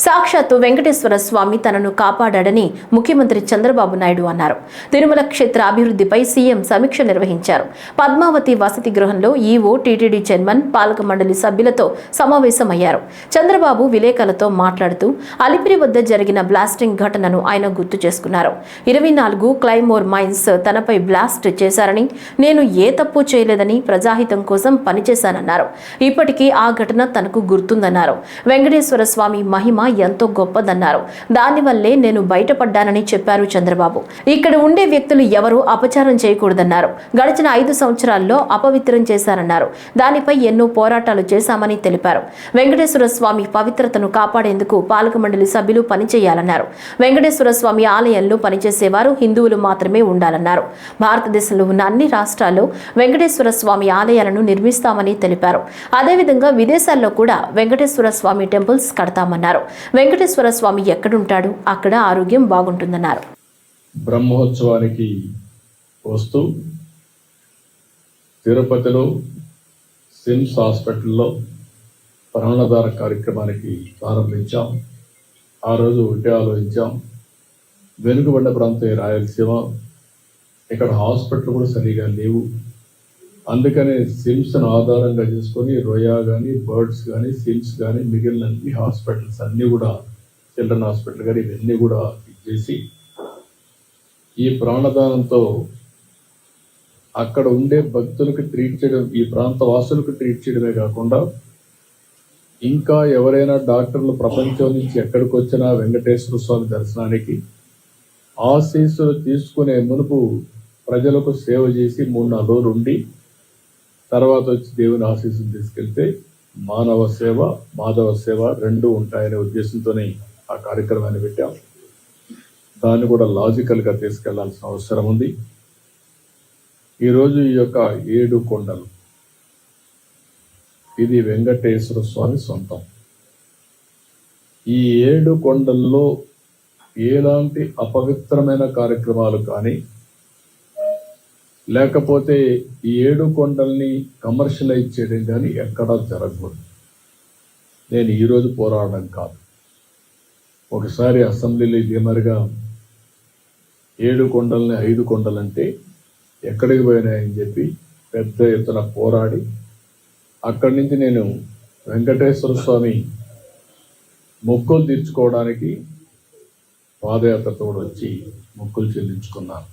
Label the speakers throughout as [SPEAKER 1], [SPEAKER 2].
[SPEAKER 1] సాక్షాత్తు వెంకటేశ్వర స్వామి తనను కాపాడాడని ముఖ్యమంత్రి చంద్రబాబు నాయుడు అన్నారు. తిరుమల క్షేత్ర అభివృద్ధిపై సీఎం సమీక్ష నిర్వహించారు. పద్మావతి వసతి గృహంలో ఈవో, టీటీడీ చైర్మన్, పాలక మండలి సభ్యులతో సమావేశమయ్యారు. చంద్రబాబు విలేకరులతో మాట్లాడుతూ అలిపిరి వద్ద జరిగిన బ్లాస్టింగ్ ఘటనను ఆయన గుర్తు చేసుకున్నారు. 24 క్లైమోర్ మైన్స్ తనపై బ్లాస్ట్ చేశారని, నేను ఏ తప్పు చేయలేదని ప్రజాహితం కోసం పనిచేశానన్నారు. ఇప్పటికీ ఆ ఘటన తనకు గుర్తుందన్నారు. వెంకటేశ్వర స్వామి మహిమ ఎంతో గొప్పదన్నారు. దానివల్లే నేను బయటపడ్డానని చెప్పారు చంద్రబాబు. ఇక్కడ ఉండే వ్యక్తులు ఎవరూ అపచారం చేయకూడదన్నారు. గడిచిన 5 సంవత్సరాల్లో అపవిత్రం చేశారన్నారు. దానిపై ఎన్నో పోరాటాలు చేశామని తెలిపారు. వెంకటేశ్వర స్వామి పవిత్రతను కాపాడేందుకు పాలక మండలి సభ్యులు పనిచేయాలన్నారు. వెంకటేశ్వర స్వామి ఆలయంలో పనిచేసేవారు హిందువులు మాత్రమే ఉండాలన్నారు. భారతదేశంలో ఉన్న అన్ని రాష్ట్రాల్లో వెంకటేశ్వర స్వామి ఆలయాలను నిర్మిస్తామని తెలిపారు. అదేవిధంగా విదేశాల్లో కూడా వెంకటేశ్వర స్వామి టెంపుల్స్ కడతామన్నారు. వెంకటేశ్వర స్వామి ఎక్కడుంటాడు అక్కడ ఆరోగ్యం బాగుంటుందన్నారు.
[SPEAKER 2] బ్రహ్మోత్సవానికి వస్తూ తిరుపతిలో సిమ్స్ హాస్పిటల్లో ప్రాణదాన కార్యక్రమానికి ప్రారంభించాం. ఆ రోజు ఒకటే ఆలోచించాం, వెనుకబడ్డ ప్రాంతం రాయలసీమ, ఇక్కడ హాస్పిటల్ కూడా సరిగా లేవు. అందుకనే సిమ్స్ను ఆధారంగా చేసుకొని రోయా కానీ, బర్డ్స్ కానీ, సిమ్స్ కానీ, మిగిలిన అన్ని హాస్పిటల్స్ అన్నీ కూడా, చిల్డ్రన్ హాస్పిటల్ కానీ ఇవన్నీ కూడా చేసి ఈ ప్రాణదానంతో అక్కడ ఉండే భక్తులకు ట్రీట్ చేయడం, ఈ ప్రాంత వాసులకు ట్రీట్ చేయడమే కాకుండా ఇంకా ఎవరైనా డాక్టర్లు ప్రపంచం నుంచి ఎక్కడికి వచ్చినా వెంకటేశ్వర స్వామి దర్శనానికి ఆశీస్సులు తీసుకునే మునుపు ప్రజలకు సేవ చేసి 3-4 రోజులు ఉండి తర్వాత వచ్చి దేవుని ఆశీస్సులు తీసుకెళ్తే మానవ సేవ, మాధవ సేవ రెండూ ఉంటాయనే ఉద్దేశంతోనే ఆ కార్యక్రమాన్ని పెట్టాం. దాన్ని కూడా లాజికల్గా తీసుకెళ్లాల్సిన అవసరం ఉంది. ఈరోజు ఈ యొక్క 7 కొండలు, ఇది వెంకటేశ్వర స్వామి సొంతం. ఈ 7 కొండల్లో ఎలాంటి అపవిత్రమైన కార్యక్రమాలు కానీ, లేకపోతే ఈ 7 కొండల్ని కమర్షియలైజ్ చేయడం కానీ ఎక్కడా జరగకూడదు. నేను ఈరోజు పోరాడడం కాదు. ఒకసారి అసెంబ్లీలో దిమరుగా 7 కొండల్ని 5 కొండలంటే ఎక్కడికి పోయినాయని చెప్పి పెద్ద ఎత్తున పోరాడి అక్కడి నుంచి నేను వెంకటేశ్వర స్వామి మొక్కులు తీర్చుకోవడానికి పాదయాత్రతో వచ్చి మొక్కులు చెల్లించుకున్నాను.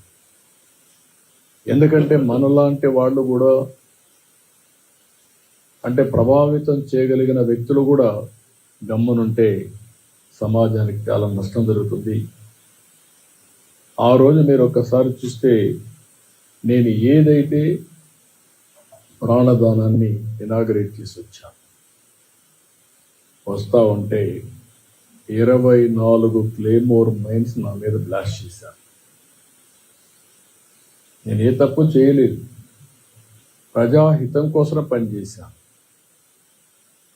[SPEAKER 2] ఎందుకంటే మనలాంటి వాళ్ళు కూడా, అంటే ప్రభావితం చేయగలిగిన వ్యక్తులు కూడా గమ్మునుంటే సమాజానికి చాలా నష్టం జరుగుతుంది. ఆ రోజు మీరు ఒక్కసారి చూస్తే నేను ఏదైతే ప్రాణదానాన్ని ఇనాగరేట్ చేసి వచ్చాను, వస్తా ఉంటే 24 క్లేమోర్ మైన్స్ నా మీద బ్లాస్ట్ చేశాను. నేను ఏ తప్పు చేయలేదు, ప్రజాహితం కోసం పనిచేశాను,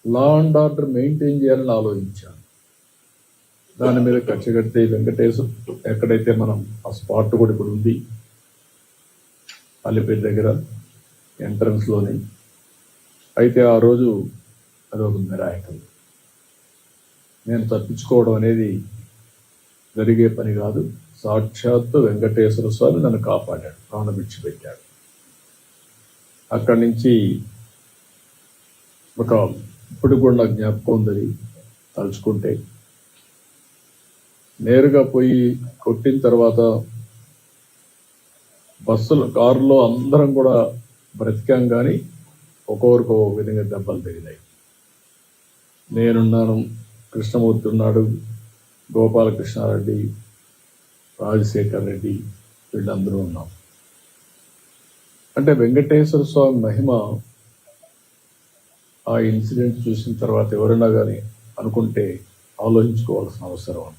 [SPEAKER 2] లా అండ్ ఆర్డర్ మెయింటైన్ చేయాలని ఆలోచించాను. దాని మీద కక్ష కడితే వెంకటేశ్వర ఎక్కడైతే మనం ఆ స్పాట్ కూడా ఇప్పుడు ఉంది అలిపేట దగ్గర ఎంట్రన్స్లోనే. అయితే ఆ రోజు అదొక మిరాకిల్. నేను తప్పించుకోవడం అనేది జరిగే పని కాదు. సాక్షాత్తు వెంకటేశ్వర స్వామి నన్ను కాపాడాడు, ప్రాణం విడిచిపెట్టాడు. అక్కడి నుంచి ఇప్పుడు కూడా నాకు జ్ఞాపకం ఉందని తలుచుకుంటే, నేరుగా పోయి కొట్టిన తర్వాత బస్సులు, కారులో అందరం కూడా బ్రతికాం, కానీ ఒక్కొక్కరికి ఒక విధంగా దెబ్బలు తగిలాయి. నేనున్నాను, కృష్ణమూర్తి ఉన్నాడు, గోపాలకృష్ణారెడ్డి, రాజశేఖర్ రెడ్డి, వీళ్ళందరూ ఉన్నాం. అంటే వెంకటేశ్వర స్వామి మహిమ ఆ ఇన్సిడెంట్ చూసిన తర్వాత ఎవరైనా కానీ అనుకుంటే ఆలోచించుకోవాల్సిన అవసరం.